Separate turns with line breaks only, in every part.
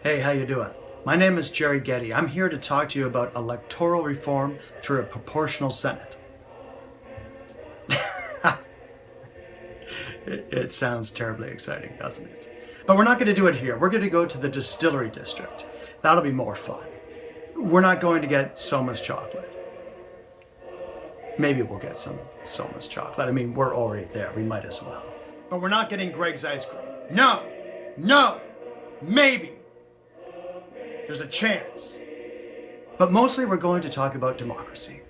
Hey, how you doing? My name is Jerry Getty. I'm here to talk to you about electoral reform through a proportional Senate. It sounds terribly exciting, doesn't it? But we're not going to do it here. We're going to go to the distillery district. That'll be more fun. We're not going to get Soma's chocolate. Maybe we'll get some Soma's chocolate. I mean, we're already there. We might as well. But we're not getting Greg's ice cream. No, maybe. There's a chance. But mostly we're going to talk about democracy.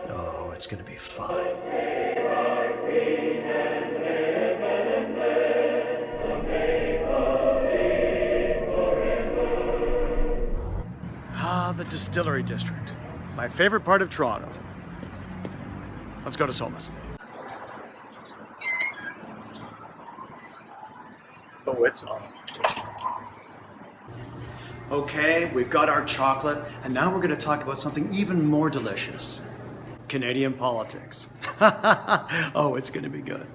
Oh, it's going to be fun. The distillery district. My favorite part of Toronto. Let's go to Soma's. Oh, it's on. Okay, we've got our chocolate, and now we're going to talk about something even more delicious. Canadian politics. Oh, it's going to be good.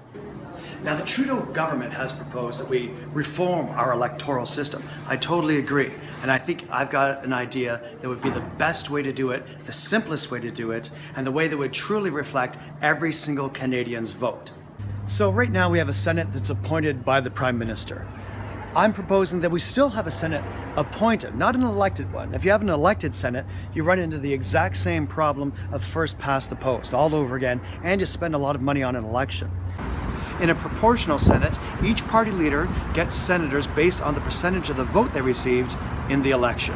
Now, the Trudeau government has proposed that we reform our electoral system. I totally agree, and I think I've got an idea that would be the best way to do it, the simplest way to do it, and the way that would truly reflect every single Canadian's vote. So right now we have a Senate that's appointed by the Prime Minister. I'm proposing that we still have a Senate appointed, not an elected one. If you have an elected Senate, you run into the exact same problem of first past the post all over again, and you spend a lot of money on an election. In a proportional Senate, each party leader gets senators based on the percentage of the vote they received in the election.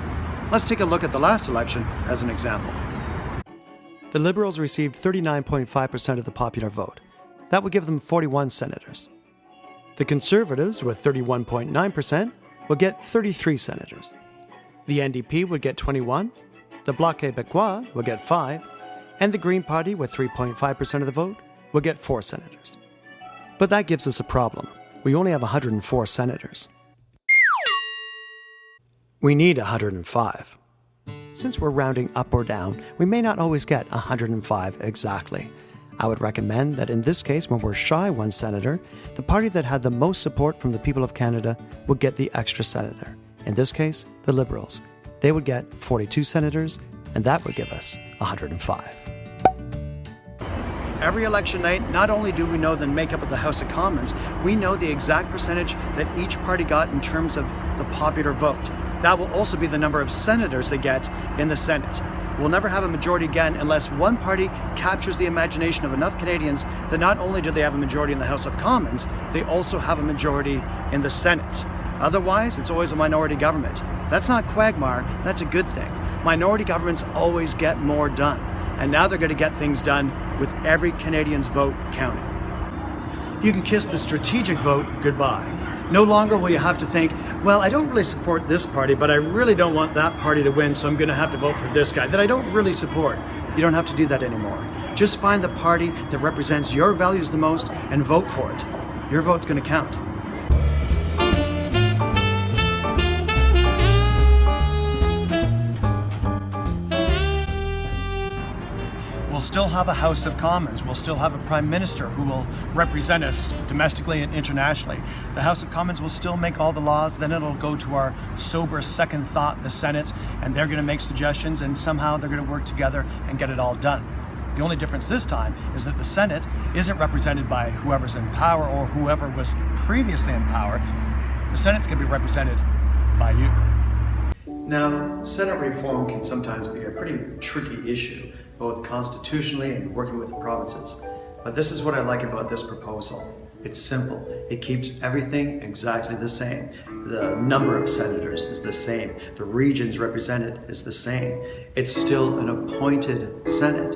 Let's take a look at the last election as an example. The Liberals received 39.5% of the popular vote. That would give them 41 senators. The Conservatives, with 31.9%, would get 33 senators. The NDP would get 21, the Bloc Québécois would get 5, and the Green Party, with 3.5% of the vote, would get 4 senators. But that gives us a problem. We only have 104 senators. We need 105. Since we're rounding up or down, we may not always get 105 exactly. I would recommend that in this case, when we're shy one senator, the party that had the most support from the people of Canada would get the extra senator. In this case, the Liberals. They would get 42 senators, and that would give us 105. Every election night, not only do we know the makeup of the House of Commons, we know the exact percentage that each party got in terms of the popular vote. That will also be the number of senators they get in the Senate. We'll never have a majority again unless one party captures the imagination of enough Canadians that not only do they have a majority in the House of Commons, they also have a majority in the Senate. Otherwise, it's always a minority government. That's not quagmire, that's a good thing. Minority governments always get more done. And now they're going to get things done with every Canadian's vote counting. You can kiss the strategic vote goodbye. No longer will you have to think, well, I don't really support this party, but I really don't want that party to win, so I'm going to have to vote for this guy that I don't really support. You don't have to do that anymore. Just find the party that represents your values the most and vote for it. Your vote's going to count. We'll still have a House of Commons. We'll still have a Prime Minister who will represent us domestically and internationally. The House of Commons will still make all the laws. Then it'll go to our sober second thought, the Senate, and they're going to make suggestions, and somehow they're going to work together and get it all done. The only difference this time is that the Senate isn't represented by whoever's in power or whoever was previously in power. The Senate's going to be represented by you. Now, Senate reform can sometimes be a pretty tricky issue, both constitutionally and working with the provinces. But this is what I like about this proposal. It's simple. It keeps everything exactly the same. The number of senators is the same. The regions represented is the same. It's still an appointed Senate.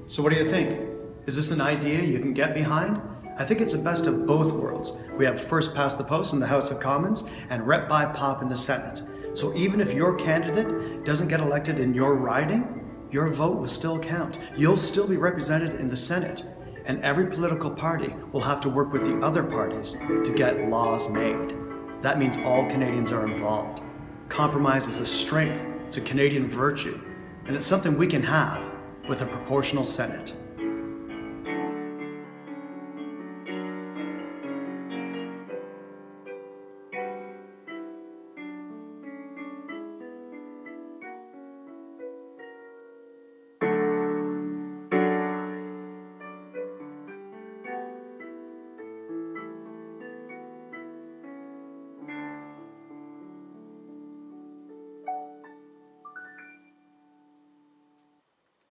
So what do you think? Is this an idea you can get behind? I think it's the best of both worlds. We have first past the post in the House of Commons and rep by pop in the Senate. So even if your candidate doesn't get elected in your riding, your vote will still count. You'll still be represented in the Senate. And every political party will have to work with the other parties to get laws made. That means all Canadians are involved. Compromise is a strength, it's a Canadian virtue, and it's something we can have with a proportional Senate.